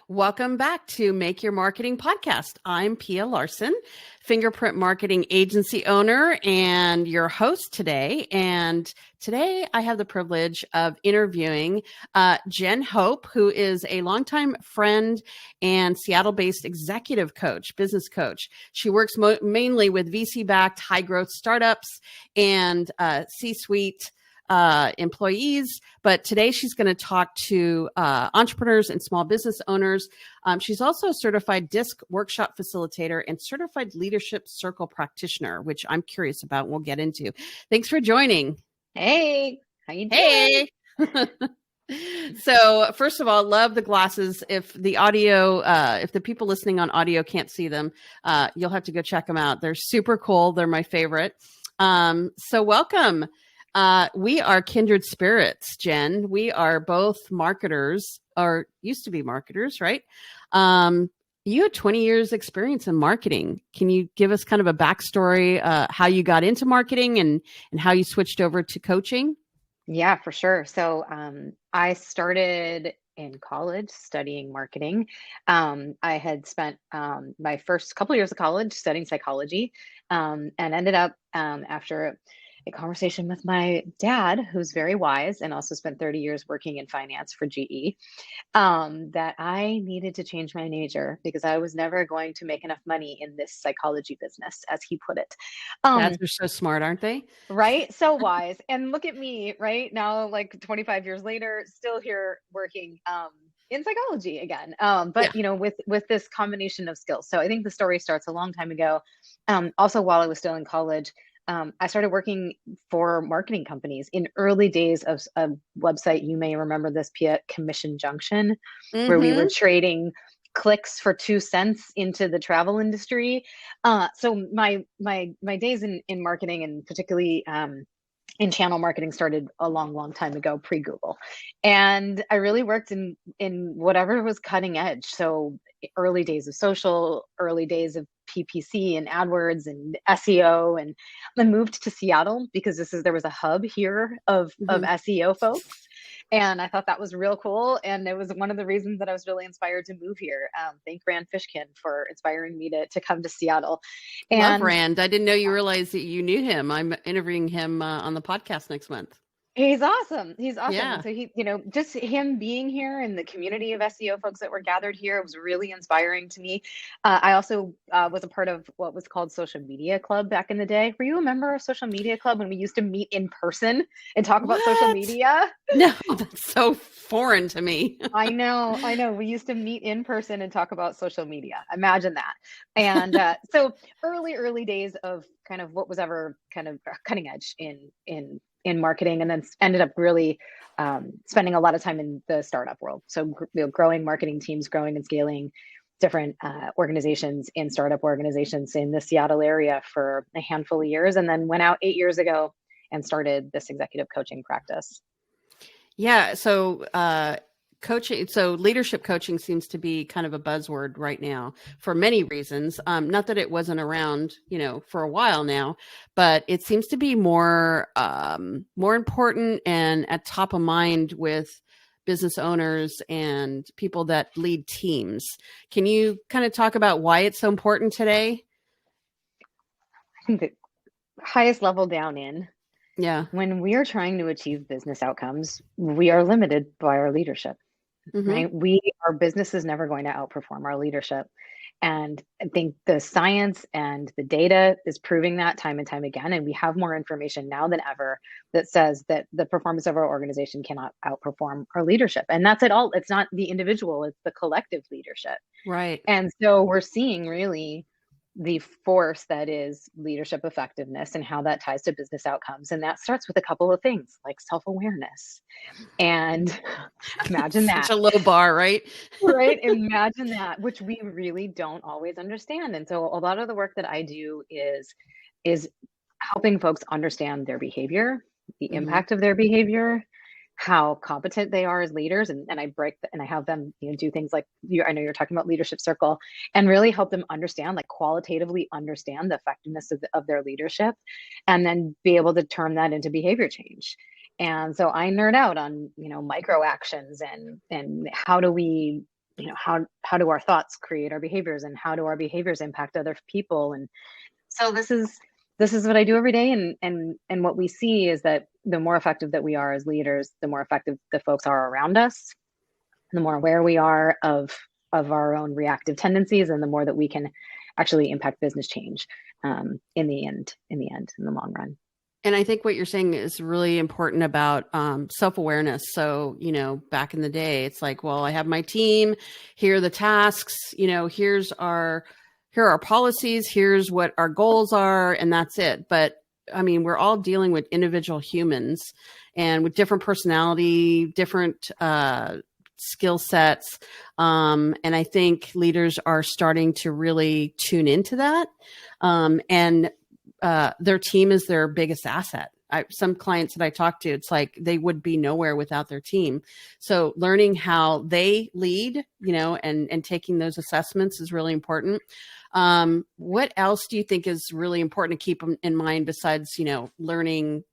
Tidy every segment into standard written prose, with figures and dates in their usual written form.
Welcome back to Make Your Marketing Podcast. I'm Pia Larson, Fingerprint Marketing Agency owner and your host today. And today I have the privilege of interviewing Jen Hope, who is a longtime friend and Seattle-based executive coach, business coach. She works mainly with VC-backed high-growth startups and C-suite employees, but today she's going to talk to entrepreneurs and small business owners. She's also a certified DISC workshop facilitator and certified leadership circle practitioner, which I'm curious about and we'll get into. Thanks for joining. Hey, how you doing? Hey. So first of all, love the glasses. If the audio, if the people listening on audio can't see them, you'll have to go check them out. They're super cool. They're my favorite. So welcome. We are kindred spirits, Jen. We are both marketers, or used to be marketers, right? You had 20 years experience in marketing. Can you give us kind of a backstory, how you got into marketing and how you switched over to coaching? Yeah, for sure. So I started in college studying marketing. I had spent my first couple of years of college studying psychology and ended up after a conversation with my dad, who's very wise and also spent 30 years working in finance for GE, that I needed to change my major because I was never going to make enough money in this psychology business, as he put it. Dads are so smart, aren't they? Right? So wise. And look at me right now, like 25 years later, still here working in psychology again. But you know, with this combination of skills. So I think the story starts a long time ago. Also, while I was still in college, I started working for marketing companies in early days of a website. You may remember this, Pia, Commission Junction, where we were trading clicks for 2 cents into the travel industry. So my days in marketing, and particularly in channel marketing, started a long time ago, pre-Google. And I really worked in whatever was cutting edge. So early days of social, early days of PPC and AdWords and SEO, and then moved to Seattle because there was a hub here of SEO folks. And I thought that was real cool. And it was one of the reasons that I was really inspired to move here. Thank Rand Fishkin for inspiring me to come to Seattle. Love Rand. I didn't know you realized that you knew him. I'm interviewing him on the podcast next month. He's awesome. He's awesome. Yeah. And so he, just him being here and the community of SEO folks that were gathered here was really inspiring to me. I also was a part of what was called Social Media Club back in the day. Were you a member of Social Media Club when we used to meet in person and talk about social media? No, that's so foreign to me. I know. We used to meet in person and talk about social media. Imagine that. And so early days of kind of what was ever kind of cutting edge in marketing, and then ended up really spending a lot of time in the startup world. So growing marketing teams, growing and scaling different organizations in startup organizations in the Seattle area for a handful of years, and then went out 8 years ago and started this executive coaching practice. Yeah. So coaching, so leadership coaching seems to be kind of a buzzword right now for many reasons. Not that it wasn't around, for a while now, but it seems to be more important and at top of mind with business owners and people that lead teams. Can you kind of talk about why it's so important today? I think the highest level down in, yeah, when we are trying to achieve business outcomes, we are limited by our leadership. Right? Our business is never going to outperform our leadership. And I think the science and the data is proving that time and time again. And we have more information now than ever that says that the performance of our organization cannot outperform our leadership. And that's it all. It's not the individual, it's the collective leadership. Right. And so we're seeing really the force that is leadership effectiveness and how that ties to business outcomes. And that starts with a couple of things like self-awareness. And imagine that. Such a low bar, right? Right. Imagine that, which we really don't always understand. And so a lot of the work that I do is helping folks understand their behavior, the impact of their behavior, how competent they are as leaders, and I have them do things like I know you're talking about leadership circle, and really help them understand, like qualitatively understand the effectiveness of their leadership, and then be able to turn that into behavior change. And so I nerd out on micro actions and how do we how do our thoughts create our behaviors, and how do our behaviors impact other people? And so this is what I do every day. And what we see is that the more effective that we are as leaders, the more effective the folks are around us, the more aware we are of our own reactive tendencies, and the more that we can actually impact business change, in the long run. And I think what you're saying is really important about self-awareness. So, back in the day, it's like, well, I have my team, here are the tasks, here are our policies, here's what our goals are, and that's it. But I mean, we're all dealing with individual humans and with different personality, different skill sets. And I think leaders are starting to really tune into that. And their team is their biggest asset. Some clients that I talk to, it's like they would be nowhere without their team. So learning how they lead, and taking those assessments is really important. What else do you think is really important to keep in mind besides, learning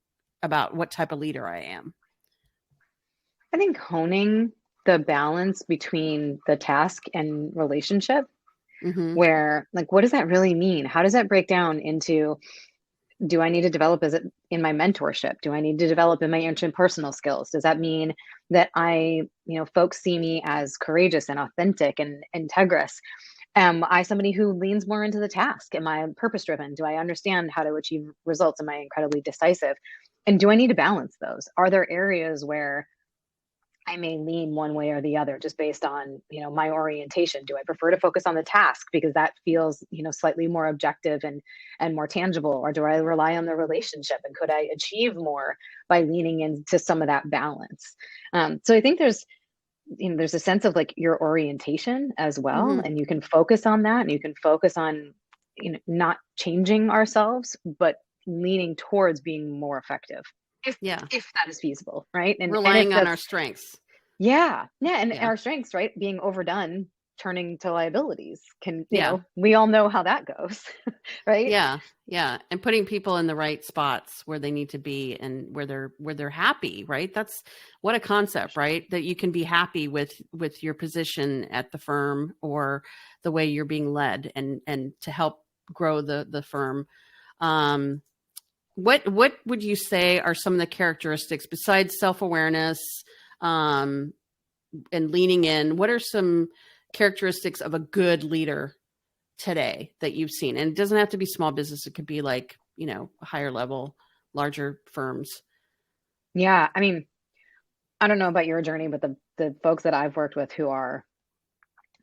about what type of leader I am? I think honing the balance between the task and relationship, Mm-hmm. where, like, what does that really mean? How does that break down into, do I need to develop as it in my mentorship? Do I need to develop in my interpersonal skills? Does that mean that folks see me as courageous and authentic and integrous? Am I somebody who leans more into the task? Am I purpose driven? Do I understand how to achieve results? Am I incredibly decisive? And do I need to balance those? Are there areas where I may lean one way or the other just based on, my orientation? Do I prefer to focus on the task because that feels, slightly more objective and more tangible? Or do I rely on the relationship, and could I achieve more by leaning into some of that balance? So I think there's a sense of, like, your orientation as well, Mm-hmm. and you can focus on that, and you can focus on, not changing ourselves, but leaning towards being more effective, if Yeah. if that is feasible, right? And if Relying on our that's, strengths. yeah, and Yeah. our strengths, right, being overdone, turning to liabilities, can, Yeah. we all know how that goes. Right? Yeah. Yeah. And putting people in the right spots where they need to be and where they're happy, right? That's what a concept, right? That you can be happy with your position at the firm or the way you're being led, and to help grow the firm. Um, what would you say are some of the characteristics besides self-awareness, um, and leaning in? What are some characteristics of a good leader today that you've seen? And it doesn't have to be small business. It could be like, higher level, larger firms. Yeah, I mean, I don't know about your journey, but the folks that I've worked with who are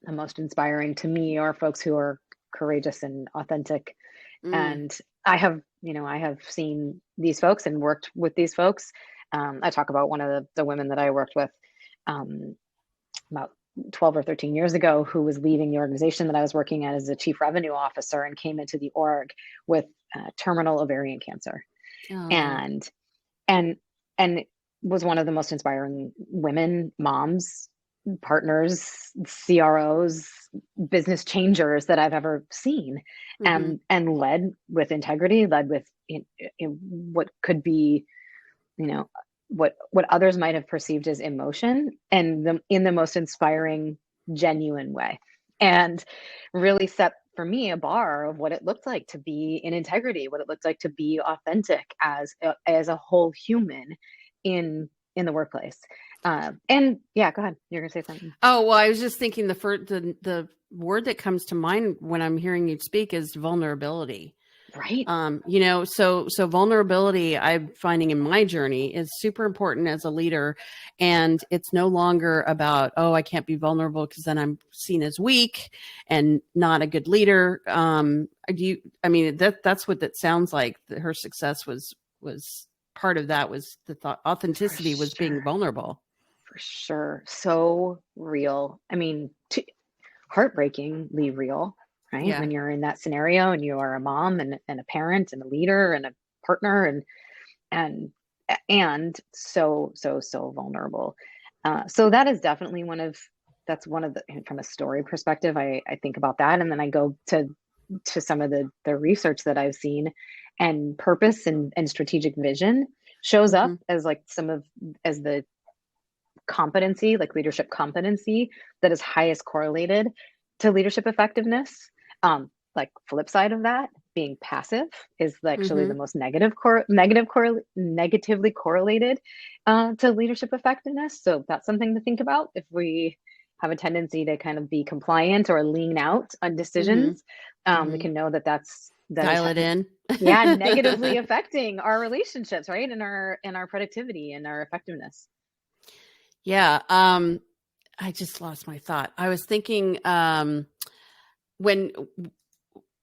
the most inspiring to me are folks who are courageous and authentic. Mm, And I have seen these folks and worked with these folks. I talk about one of the women that I worked with, um, about 12 or 13 years ago, who was leaving the organization that I was working at as a chief revenue officer, and came into the org with terminal ovarian cancer, oh, and and and was one of the most inspiring women, moms, partners, CROs, business changers that I've ever seen, mm-hmm, and led with integrity, led with in what could be, you know, what others might have perceived as emotion, and in the most inspiring, genuine way, and really set for me a bar of what it looked like to be in integrity, what it looked like to be authentic as a whole human in the workplace. And yeah, go ahead. You're gonna say something, oh, well, I was just thinking the word that comes to mind when I'm hearing you speak is vulnerability. right? So vulnerability, I'm finding in my journey, is super important as a leader. And it's no longer about, oh, I can't be vulnerable because then I'm seen as weak and not a good leader. I mean, that's what that sounds like. That her success was part of that, was the thought For authenticity was being sure, vulnerable. for sure. So real. I mean, heartbreakingly real, right? Yeah. When you're in that scenario and you are a mom and a parent and a leader and a partner, and so vulnerable. So that is definitely that's one of the, from a story perspective, I think about that, and then I go to some of the research that I've seen, and purpose and strategic vision shows up Hmm. as, like, some of as the competency, like leadership competency, that is highest correlated to leadership effectiveness. Like flip side of that, being passive is actually Mm-hmm. the most negatively correlated to leadership effectiveness. So that's something to think about. If we have a tendency to kind of be compliant or lean out on Mm-hmm. decisions, we Mm-hmm. can know that that is Dial it in. yeah, negatively affecting our relationships, right, and our productivity and our effectiveness. Yeah. I just lost my thought. I was thinking when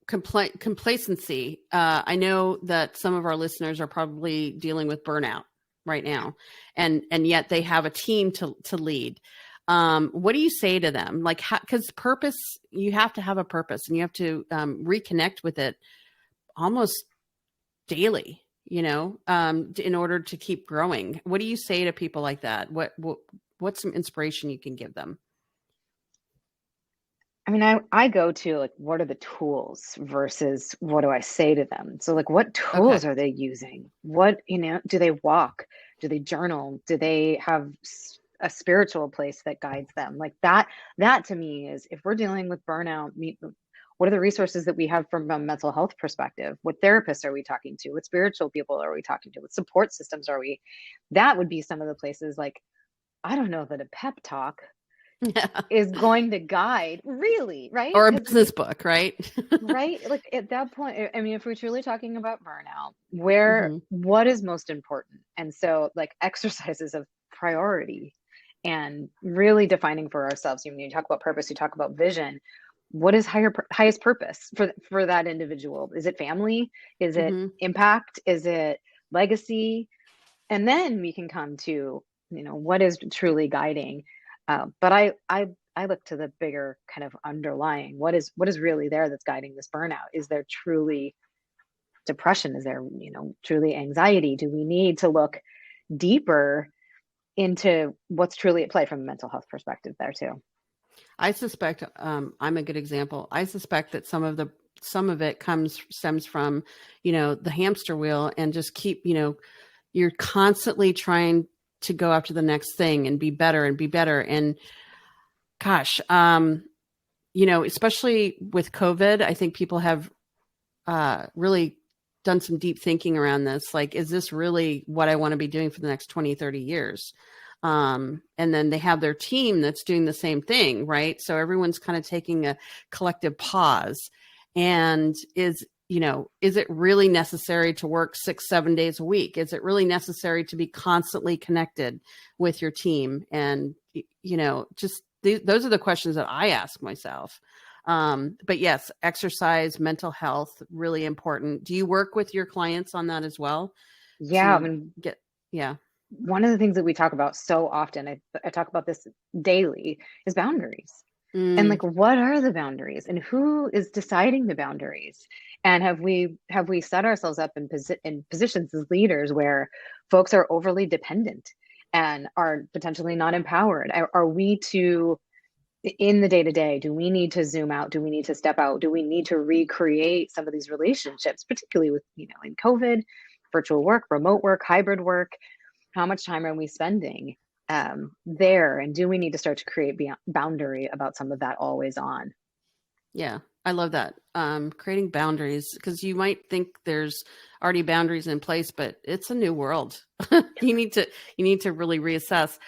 complacency. I know that some of our listeners are probably dealing with burnout right now, and yet they have a team to lead. What do you say to them? Like, because purpose, you have to have a purpose, and you have to reconnect with it almost daily. In order to keep growing. What do you say to people like that? What's some inspiration you can give them? I mean, I go to like, what are the tools versus what do I say to them? So, like, what Okay. tools are they using? What, do they walk? Do they journal? Do they have a spiritual place that guides them? Like that to me is, if we're dealing with burnout, what are the resources that we have from a mental health perspective? What therapists are we talking to? What spiritual people are we talking to? What support systems are we? That would be some of the places. Like, I don't know that a pep talk Yeah. is going to guide, really, right? Or a Because business book, right? right, like at that point, I mean, if we're truly talking about burnout, Hmm. what is most important? And so, like, exercises of priority and really defining for ourselves. When you talk about purpose, you talk about vision. What is highest purpose for that individual? Is it family? Is it Hmm. impact? Is it legacy? And then we can come to, what is truly guiding. But I look to the bigger kind of underlying, what is really there that's guiding this burnout. Is there truly depression? Is there, truly anxiety? Do we need to look deeper into what's truly at play from a mental health perspective there too? I suspect I'm a good example. I suspect that some of it stems from, the hamster wheel, and just keep, you're constantly trying to go after the next thing and be better and be better. And gosh, especially with COVID, I think people have really done some deep thinking around this. Like, is this really what I want to be doing for the next 20, 30 years? And then they have their team that's doing the same thing, right? So everyone's kind of taking a collective pause. And is it really necessary to work 6, 7 days a week? Is it really necessary to be constantly connected with your team? And, just those are the questions that I ask myself. But yes, exercise, mental health, really important. Do you work with your clients on that as well Yeah, I to mean, get, yeah. one of the things that we talk about so often, I talk about this daily, is boundaries. And Mm, like, what are the boundaries, and who is deciding the boundaries? And have we set ourselves up in positions as leaders where folks are overly dependent and are potentially not empowered? Are we to, in the day to day, do we need to zoom out? Do we need to step out? Do we need to recreate some of these relationships, particularly with, in COVID, virtual work, remote work, hybrid work? How much time are we spending there? And do we need to start to create boundary about some of that always on? yeah, I love that. Creating boundaries, because you might think there's already boundaries in place, but it's a new world. You need to really reassess.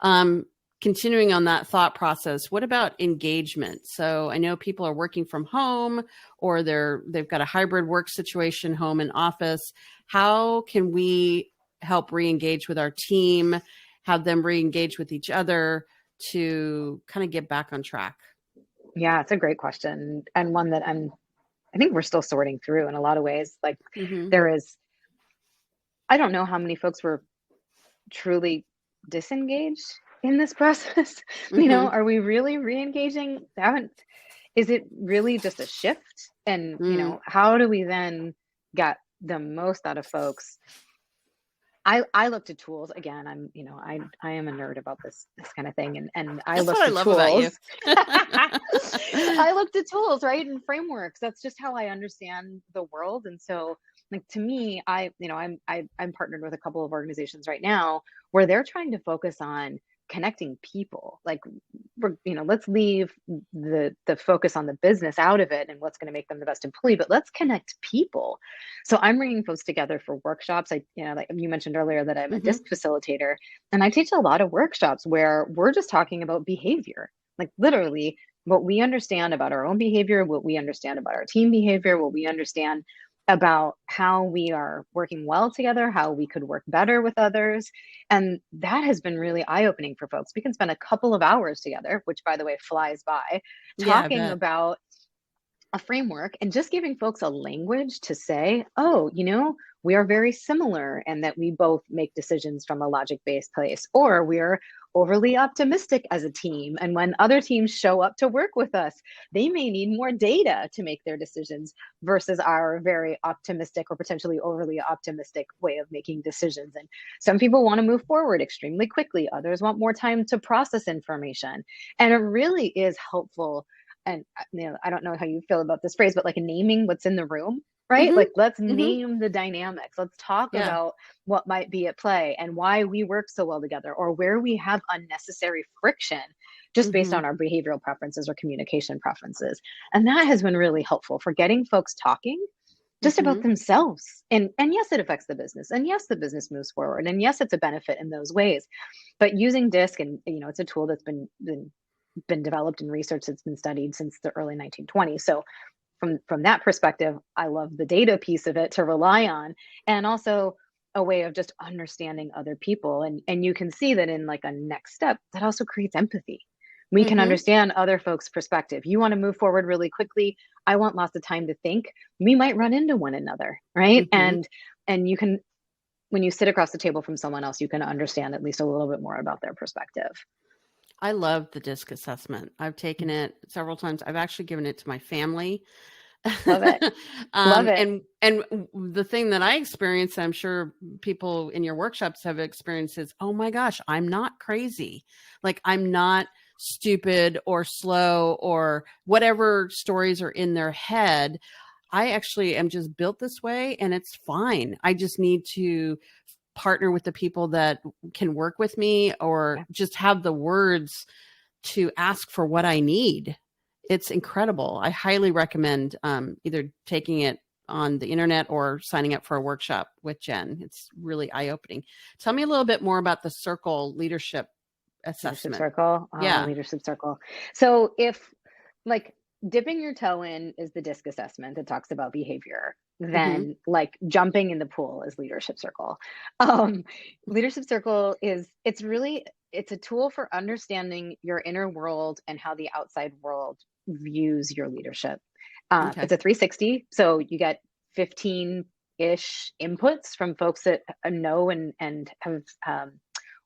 Um, Continuing on that thought process, what about engagement? So I know people are working from home, or they've got a hybrid work situation, home and office. How can we help re-engage with our team, have them re-engage with each other to kind of get back on track? Yeah, it's a great question, and one that I think we're still sorting through in a lot of ways. Like, Mm-hmm. there is, I don't know how many folks were truly disengaged in this process. Mm-hmm. Are we really re-engaging? Haven't Is it really just a shift? And, Mm. how do we then get the most out of folks? I look to tools again. I am a nerd about this kind of thing, and I That's look what I to love about you. tools. I look to tools, right, and frameworks. That's just how I understand the world. And so, like, to me, I'm partnered with a couple of organizations right now where they're trying to focus on connecting people. Like, let's leave the focus on the business out of it and what's going to make them the best employee, but let's connect people. So I'm bringing folks together for workshops. Like you mentioned earlier that I'm a Mm-hmm. DISC facilitator, and I teach a lot of workshops where we're just talking about behavior, like literally what we understand about our own behavior, what we understand about our team behavior, what we understand about how we are working well together, how we could work better with others. And that has been really eye-opening for folks. We can spend a couple of hours together, which by the way flies by, Yeah, I talking bet. about a framework and just giving folks a language to say, oh, we are very similar and that we both make decisions from a logic-based place, or we're overly optimistic as a team. And when other teams show up to work with us, they may need more data to make their decisions versus our very optimistic or potentially overly optimistic way of making decisions. And some people want to move forward extremely quickly. Others want more time to process information. And it really is helpful. And I don't know how you feel about this phrase, but like naming what's in the room, right? Mm-hmm. Like, let's Mm-hmm. name the dynamics. Let's talk Yeah. about what might be at play and why we work so well together, or where we have unnecessary friction just based Mm-hmm. on our behavioral preferences or communication preferences. And that has been really helpful for getting folks talking just Mm-hmm. about themselves. And yes, it affects the business. And yes, the business moves forward. And yes, it's a benefit in those ways. But using DISC, and it's a tool that's been developed and research that's been studied since the early 1920s. So from that perspective, I love the data piece of it to rely on, and also a way of just understanding other people. And you can see that in like a next step, that also creates empathy. We can Mm-hmm. understand other folks' perspective. You want to move forward really quickly. I want lots of time to think. We might run into one another, right? Mm-hmm. And you can, when you sit across the table from someone else, you can understand at least a little bit more about their perspective. I love the DISC assessment. I've taken it several times. I've actually given it to my family. Love it. Love it. And the thing that I experience, I'm sure people in your workshops have experienced, is, oh my gosh, I'm not crazy. Like, I'm not stupid or slow or whatever stories are in their head. I actually am just built this way and it's fine. I just need to partner with the people that can work with me, or just have the words to ask for what I need. It's incredible. I highly recommend either taking it on the internet or signing up for a workshop with Jen. It's really eye-opening. Tell me a little bit more about the Circle leadership Leadership assessment. circle. Yeah. Leadership circle. So if like dipping your toe in is the DISC assessment that talks about behavior, Mm-hmm. then like jumping in the pool is leadership circle. Um, leadership circle it's a tool for understanding your inner world and how the outside world views your leadership. Okay. It's a 360. So you get 15-ish inputs from folks that know and have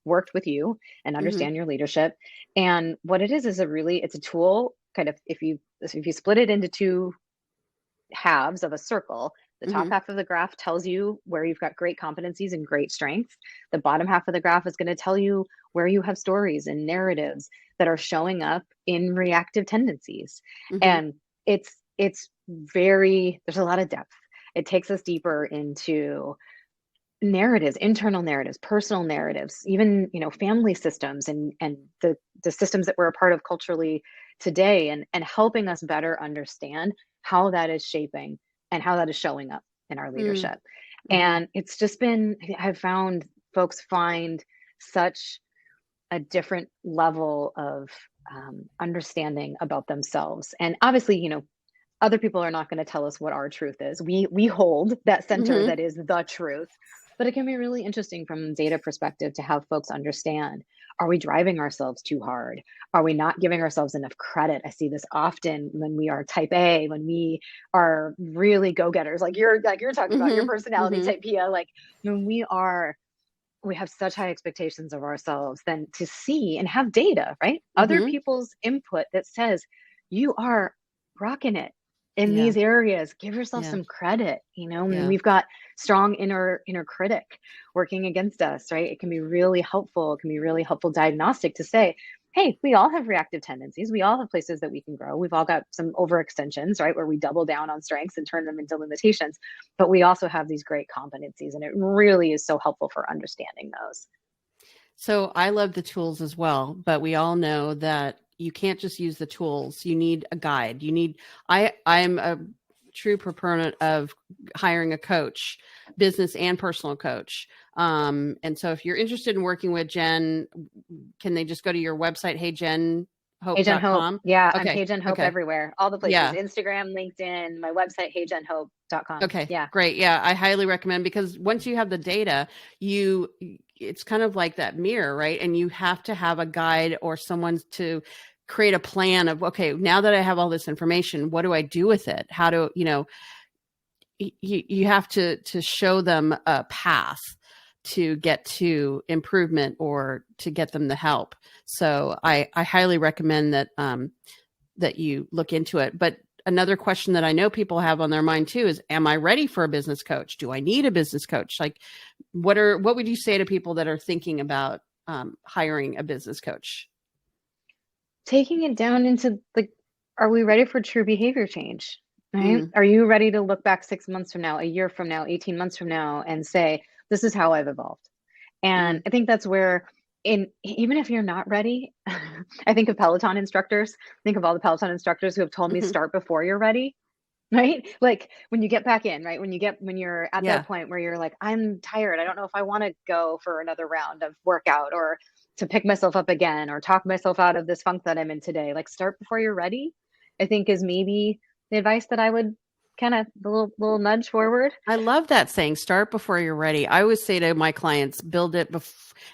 worked with you and Mm-hmm. understand your leadership. And what it is it's a tool, kind of, if you split it into two halves of a circle, the top Mm-hmm. half of the graph tells you where you've got great competencies and great strengths. The bottom half of the graph is going to tell you where you have stories and narratives that are showing up in reactive tendencies. Mm-hmm. And it's very, there's a lot of depth. It takes us deeper into narratives, internal narratives, personal narratives, even family systems, and the systems that we're a part of culturally today, and helping us better understand how that is shaping and how that is showing up in our leadership. Mm-hmm. And it's just been, I've found folks find such a different level of understanding about themselves. And obviously, other people are not going to tell us what our truth is. We hold that center Mm-hmm. that is the truth. But it can be really interesting from data perspective to have folks understand, are we driving ourselves too hard? Are we not giving ourselves enough credit? I see this often when we are type A, when we are really go-getters, like you're talking about your Mm-hmm. personality Mm-hmm. type Pia, like when we have such high expectations of ourselves, then to see and have data, right? Other Mm-hmm. people's input that says you are rocking it in Yeah. these areas. Give yourself Yeah. some credit, and Yeah. we've got strong inner critic working against us, right? It can be really helpful. It can be really helpful diagnostic to say, hey, we all have reactive tendencies. We all have places that we can grow. We've all got some overextensions, right? Where we double down on strengths and turn them into limitations. But we also have these great competencies. And it really is so helpful for understanding those. So I love the tools as well, but we all know that you can't just use the tools. You need a guide. I'm a true proponent of hiring a coach, business and personal coach. And so if you're interested in working with Jen, can they just go to your website, Hey Jen Hope. heyjenhope.com? Yeah, I'm Okay. Hey Jen Hope Okay. everywhere. All the places. Yeah. Instagram, LinkedIn, my website, heyjenhope.com. Okay, Yeah. great. Yeah, I highly recommend, because once you have the data, it's kind of like that mirror, right? And you have to have a guide or someone to create a plan of, okay, now that I have all this information, what do I do with it? How do, you have to show them a path to get to improvement or to get them the help. So I highly recommend that that you look into it. But another question that I know people have on their mind too is, am I ready for a business coach? Do I need a business coach? Like, what would you say to people that are thinking about hiring a business coach? Taking it down into like, are we ready for true behavior change? Right? Mm, Are you ready to look back 6 months from now, a year from now, 18 months from now, and say, this is how I've evolved? And mm, I think that's where, even if you're not ready, I think of Peloton instructors, think of all the Peloton instructors who have told me mhm. start before you're ready. Right? Like when you get back in, right? When you're at Yeah. that point where you're like, I'm tired. I don't know if I want to go for another round of workout or to pick myself up again or talk myself out of this funk that I'm in today. Like start before you're ready, I think is maybe the advice that I would kind of the little nudge forward. I love that saying, start before you're ready. I always say to my clients, build it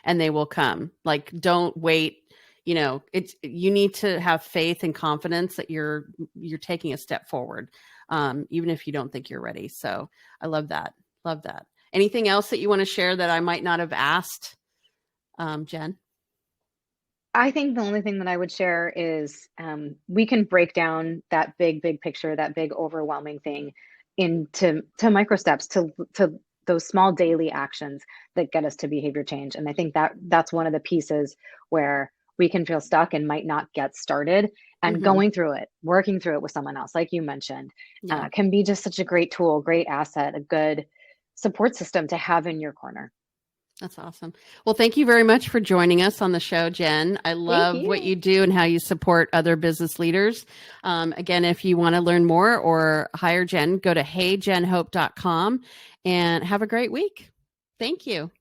and they will come. Like, don't wait. You need to have faith and confidence that you're taking a step forward, even if you don't think you're ready. So I love that. Love that. Anything else that you want to share that I might not have asked, Jen? I think the only thing that I would share is we can break down that big picture, that big overwhelming thing into micro steps, to those small daily actions that get us to behavior change. And I think that that's one of the pieces where we can feel stuck and might not get started. And Mm-hmm. going through it, working through it with someone else, like you mentioned, Yeah. can be just such a great tool, great asset, a good support system to have in your corner. That's awesome. Well, thank you very much for joining us on the show, Jen. I Thank love what you. you do and how you support other business leaders. Again, if you want to learn more or hire Jen, go to heyjenhope.com and have a great week. Thank you.